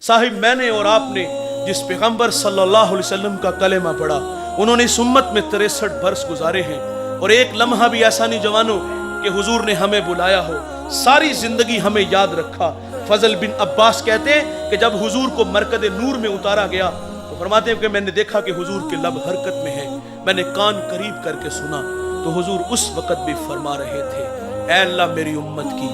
साहिब मैंने और आपने जिस पैगंबर सल्लल्लाहु अलैहि वसल्लम का कलेमा पढ़ा, उन्होंने इस उम्मत में 63 बरस गुजारे हैं, और एक लम्हा भी ऐसा नहीं जवानों कि हुजूर ने हमें बुलाया हो, सारी जिंदगी हमें याद रखा। फजल बिन अब्बास कहते हैं कि जब हुजूर को मरकद नूर में उतारा गया तो फरमाते हैं कि मैंने देखा कि हुजूर के लब हरकत में है, मैंने कान करीब करके सुना तो हुजूर उस वक्त भी फरमा रहे थे, ऐ अल्लाह मेरी उम्मत की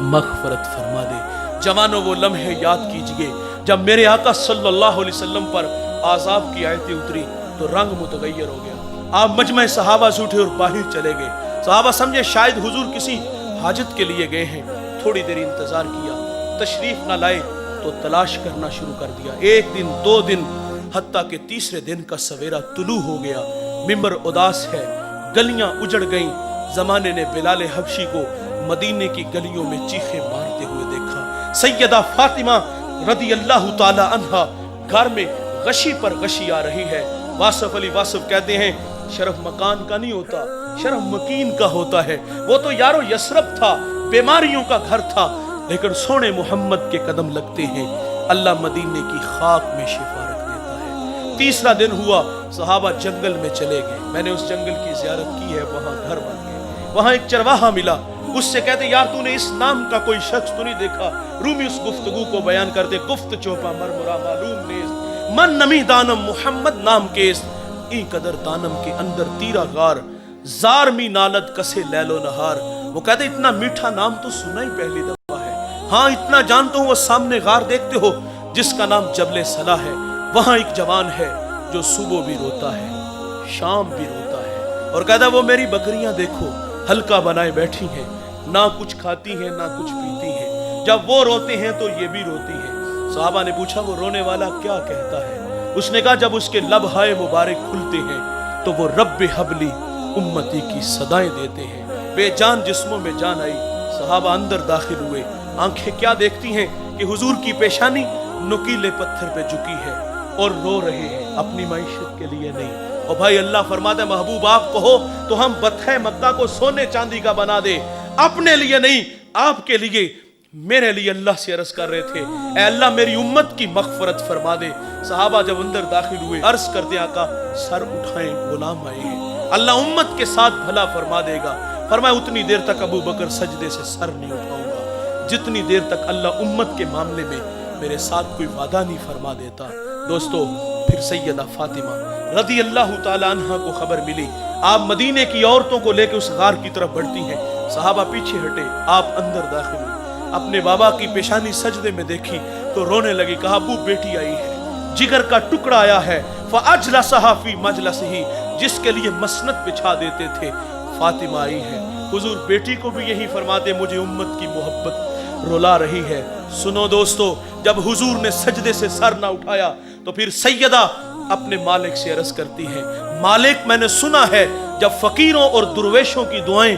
मग़फ़िरत फरमा दे। जवानों वो लम्हे याद कीजिए जब मेरे आका सल्लल्लाहु अलैहि वसल्लम पर आज़ाब की आयतें उतरी तो रंग मुतगय्यर हो गया। आप मजमे सहाबा से उठे और बाहर चले गए। सहाबा समझे शायद हुजूर किसी हाजत के लिए गए हैं, थोड़ी देर इंतजार किया, तशरीफ ना लाए तो तलाश करना शुरू कर दिया। एक दिन, 2 दिन, हत्ता के तीसरे दिन का सवेरा तुलू हो गया। मिंबर उदास है, गलियां उजड़ गईं। जमाने ने बिलाल हबशी को मदीने की गलियों में चीखे मारते हुए देखा। सैयदा फातिमा रदी अल्लाह ताला अन्हा घर में गशी पर गशी आ रही है। वासफ अली वासफ कहते हैं शरफ मकान का नहीं होता, शरफ मकीन का होता है। वो तो यारो यसरब था, बीमारियों का घर था, लेकिन सोने मोहम्मद के कदम लगते हैं अल्लाह मदीने की खाक में शिफा रख देता है। तीसरा दिन हुआ, सहाबा जंगल में चले गए। मैंने उस जंगल की जियारत की है, वहां घर बन गए। वहां एक चरवाहा मिला, उससे कहते यार तूने इस नाम का कोई शख्स तो नहीं देखा? रूमी उस गुफ्तगू को बयान करते, गुफ्त चोपा मरमुरा मालूम नेज़ मन नमी दानम मोहम्मद नाम केस ई कदर दानम के अंदर तीरा गार जार मी नालद कसे लैलो नहार। वो कहते इतना मीठा नाम तो सुना ही पहली दफा है। हाँ इतना जानता हूँ, वो सामने गार देखते हो जिसका नाम जबले सला है, वहां एक जवान है जो सुबह भी रोता है शाम भी रोता है, और कहता वो मेरी बकरियां देखो हल्का बनाए बैठी हैं, ना कुछ खाती हैं ना कुछ पीती हैं, जब वो रोते हैं तो ये भी रोती हैं। सहाबा ने पूछा वो रोने वाला क्या कहता है? उसने कहा जब उसके लबहाए मुबारक खुलते हैं तो वो रब्बे हबली उम्मती की सदाएं देते हैं। बेजान जिस्मों में जान आई। सहाबा अंदर दाखिल हुए। आंखें क्या देखती हैं कि हुजूर की पेशानी नुकीले पत्थर पे झुकी है और रो रहे हैं, अपनी माइशत के लिए नहीं। और भाई अल्लाह फरमाता है महबूब आप कहो तो हम बत्थे मक्का को सोने चांदी का बना दे, अपने लिए नहीं आपके लिए। मेरे लिए अल्लाह से अर्ज कर रहे थे ऐ अल्लाह मेरी उम्मत की मग़फ़िरत फरमा दे। सहाबा जब अंदर दाखिल हुए अर्ज करते आका सर उठाएं गुलाम आए हैं, अल्लाह उम्मत के साथ भला फरमा देगा। फरमाया उतनी देर तक अबू बकर सजदे से सर नहीं उठाऊंगा जितनी देर तक अल्लाह उम्मत के मामले में मेरे साथ कोई वादा नहीं फरमा देता। दोस्तों फिर सैयदा फातिमा रदी अल्लाह ताला अन्हा को खबर मिली, आप मदीने की औरतों को लेकर उस गार की तरफ बढ़ती हैं। सहाबा पीछे हटे, आप अंदर दाखिल हुई। अपने बाबा की पेशानी सजदे में देखी तो रोने लगी। कहा अबू बेटी आई है, जिगर का टुकड़ा आया है, फ़अजलसहा फ़ी मजलसिही, जिसके लिए मसनद बिछा देते थे, फातिमा आई है। हुजूर बेटी को भी यही फरमाते मुझे उम्मत की मोहब्बत रुला रही है। सुनो दोस्तों, जब हुजूर ने सजदे से सर ना उठाया तो फिर सैयदा अपने मालिक से अर्ज करती है मालिक मैंने सुना है जब फकीरों और दुर्वेशों की दुआएं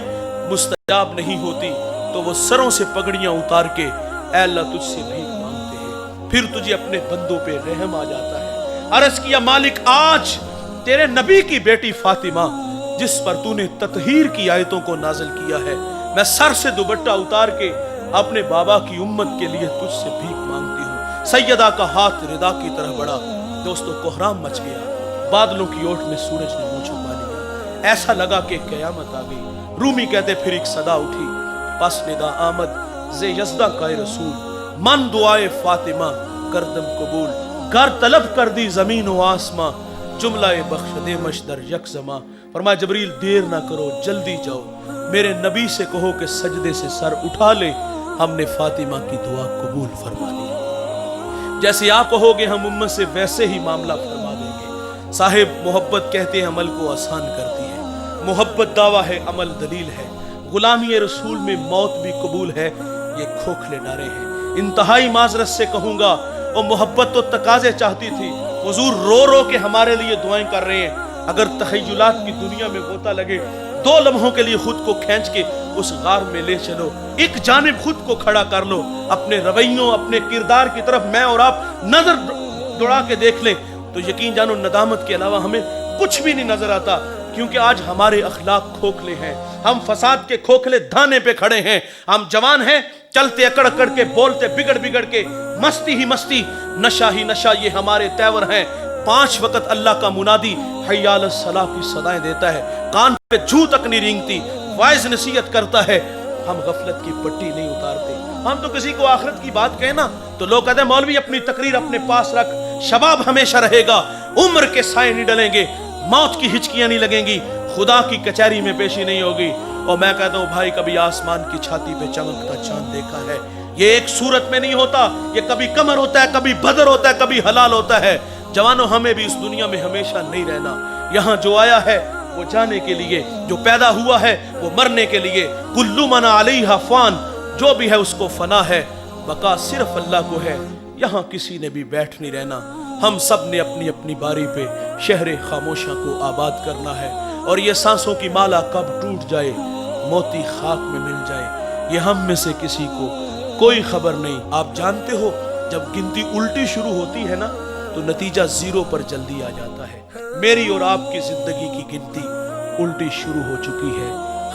मुस्तजाब नहीं होती तो वो सरों से पगड़ियां उतार के ऐ अल्लाह तुझसे भीख मांगते हैं, फिर तुझे अपने बंदों पे रहम आ जाता है। अर्ज किया मालिक आज तेरे नबी की बेटी फातिमा जिस पर तूने ततहीर की आयतों को नाजिल किया है, मैं सर से दुपट्टा उतार के अपने बाबा की उम्मत के लिए तुझसे भीख मांगती हूँ। सैयदा का हाथ रिदा की तरह बढ़ा। दोस्तों कोहराम मच गया, बादलों की ओट में सूरज ने मुंह छुपा लिया, ऐसा लगा कि कयामत आ गई। रूमी कहते फिर एक सदा उठी, पस निदा आमद जे यज़दा का रसूल, मन दुआए फातिमा करदम कबूल, घर तलब कर दी जमीन व आसमां, जुमला बख्श दे मशदर यकजमा। फरमाया जबरील देर ना करो जल्दी जाओ, मेरे नबी से कहो कि सजदे से सर उठा ले, हमने फातिमा की दुआ कबूल फरमा ली। जैसे आप कहोगे हम उम्मत से वैसे ही मामला फरमा देंगे। साहिब मोहब्बत कहते हैं अमल को आसान करती है, मोहब्बत दावा है अमल दलील है, गुलामी रसूल में मौत भी कबूल है, ये खोखले नारे हैं। इंतहाई माजरत से कहूंगा और मोहब्बत तो तकाजे चाहती थी, हुजूर रो रो के हमारे लिए दुआएं कर रहे हैं। अगर तखय्युलात की दुनिया में गोता लगे, 2 लम्हों के लिए खुद को खींच के उस गार में ले चलो, एक जानिब खुद को खड़ा कर लो, अपने रवैयों अपने किरदार की तरफ मैं और आप नजर दौड़ा के देख लें तो यकीन जानो नदामत के अलावा हमें कुछ भी नहीं नजर आता। क्योंकि आज हमारे अखलाक खोखले हैं, हम फसाद के खोखले धाने पे खड़े हैं। हम जवान हैं चलते अकड़ अकड़ के, बोलते बिगड़ बिगड़ के, मस्ती ही मस्ती, नशा ही नशा, ये हमारे तेवर हैं। 5 वक्त अल्लाह का मुनादी हय्या अल सलाह की सदाएं देता है, कान पे जू तक नहीं रेंगती, वाइज नसीहत करता है, हम गफलत की पट्टी नहीं उतारते। हम तो किसी को आखिरत की बात कहें ना तो लोग कहते हैं मौलवी अपनी तकरीर अपने पास रख, शबाब हमेशा रहेगा, उम्र के साए नहीं डलेंगे, मौत की हिचकियां नहीं लगेंगी, खुदा की कचहरी में पेशी नहीं होगी। और मैं कहता हूं भाई, कभी आसमान की छाती पे चमकता चांद देखा है? ये एक सूरत में नहीं होता, ये कभी कमर होता है, कभी बदर होता है, कभी हलाल होता है। जवानों, हमें भी इस दुनिया में हमेशा नहीं रहना। यहाँ जो आया है वो जाने के लिए, जो पैदा हुआ है वो मरने के लिए। कुल्लु मन अलैहा फान, जो भी है उसको फना है, बका सिर्फ अल्लाह को है। यहाँ किसी ने भी बैठ नहीं रहना। हम सब ने अपनी अपनी बारी पे शहरे खामोशा को आबाद करना है। और ये सांसों की माला कब टूट जाए, मोती खाक में मिल जाए, ये हम में से किसी को कोई खबर नहीं। आप जानते हो, जब गिनती उल्टी शुरू होती है ना तो नतीजा 0 पर जल्दी आ जाता है। मेरी और आपकी जिंदगी की गिनती उल्टी शुरू हो चुकी है।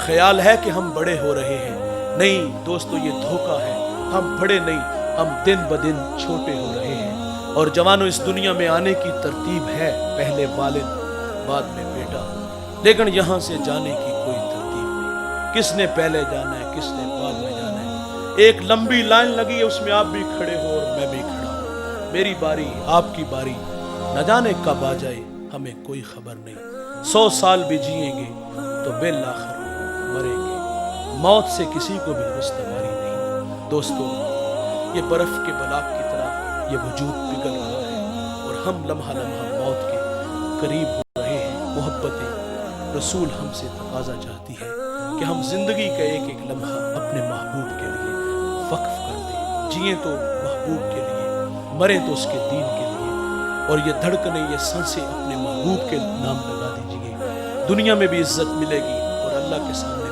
ख्याल है कि हम बड़े हो रहे हैं, नहीं दोस्तों, ये धोखा है। हम बड़े नहीं, हम दिन ब दिन छोटे हो रहे हैं। और जवानों, इस दुनिया में आने की तरतीब है, पहले वालिद बाद में बेटा, लेकिन यहाँ से जाने की कोई तरतीब नहीं। किसने पहले जाना है, किसने बाद में जाना है। एक लंबी लाइन लगी है, उसमें आप भी खड़े हो और मैं भी खड़ा हूं। मेरी बारी, आपकी बारी, न जाने कब आ जाए, हमें कोई खबर नहीं। 100 साल भी जिएंगे तो बिलाखिर मरेंगे। मौत से किसी को भी रुस्तवारी नहीं। दोस्तों, ये बर्फ के बलाक की तरह ये वजूद पिघल रहा है और हम लम्हा लम्हा मौत के करीब हो रहे हैं। मोहब्बत रसूल हमसे तकाजा चाहती है कि हम जिंदगी का एक एक लम्हा अपने महबूब के लिए वक्फ कर दें। जिए तो महबूब के लिए, मरे तो उसके दीन के लिए। और ये धड़कने, ये सांसें अपने महबूब के नाम लगा दीजिए। दुनिया में भी इज्जत मिलेगी और अल्लाह के सामने